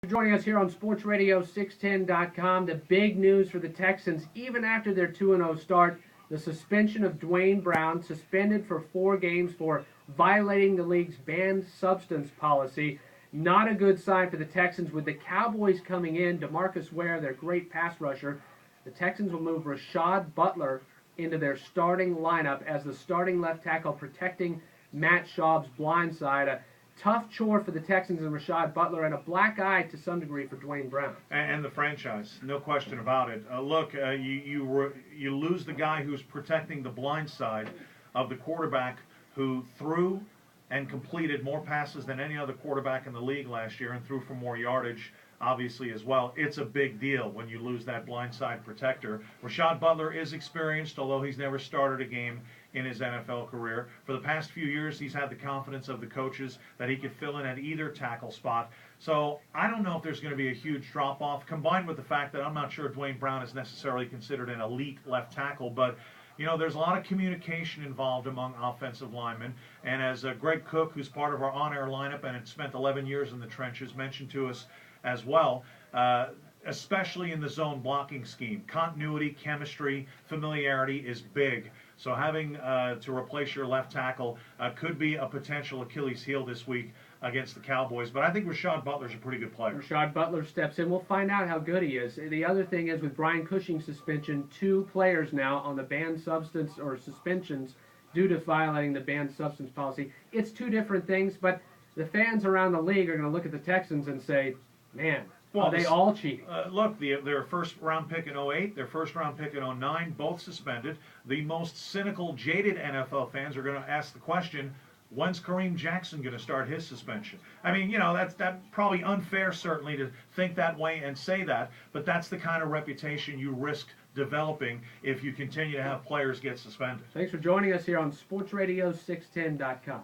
Joining us here on SportsRadio610.com, the big news for the Texans, even after their 2-0 start, the suspension of Duane Brown, suspended for 4 games for violating the league's banned substance policy. Not a good sign for the Texans. With the Cowboys coming in, DeMarcus Ware, their great pass rusher, the Texans will move Rashad Butler into their starting lineup as the starting left tackle, protecting Matt Schaub's blind side. A tough chore for the Texans and Rashad Butler, and a black eye to some degree for Duane Brown. And the franchise, no question about it. You lose the guy who's protecting the blind side of the quarterback who threw and completed more passes than any other quarterback in the league last year and threw for more yardage, obviously, as well. It's a big deal when you lose that blindside protector. Rashad Butler is experienced, although he's never started a game in his NFL career. For the past few years, he's had the confidence of the coaches that he could fill in at either tackle spot. So I don't know if there's going to be a huge drop-off, combined with the fact that I'm not sure Duane Brown is necessarily considered an elite left tackle, but there's a lot of communication involved among offensive linemen. And as Greg Cook, who's part of our on-air lineup and had spent 11 years in the trenches, mentioned to us as well, especially in the zone blocking scheme, continuity, chemistry, familiarity is big. So having to replace your left tackle could be a potential Achilles heel this week against the Cowboys. But I think Rashad Butler's a pretty good player. Rashad Butler steps in. We'll find out how good he is. The other thing is, with Brian Cushing's suspension, 2 players now on the banned substance or suspensions due to violating the banned substance policy. It's 2 different things, but the fans around the league are going to look at the Texans and say, man, are they all cheating? Look, their first-round pick in 08, their first-round pick in 09, both suspended. The most cynical, jaded NFL fans are going to ask the question, when's Kareem Jackson going to start his suspension? I mean, that's probably unfair, certainly, to think that way and say that, but that's the kind of reputation you risk developing if you continue to have players get suspended. Thanks for joining us here on SportsRadio610.com.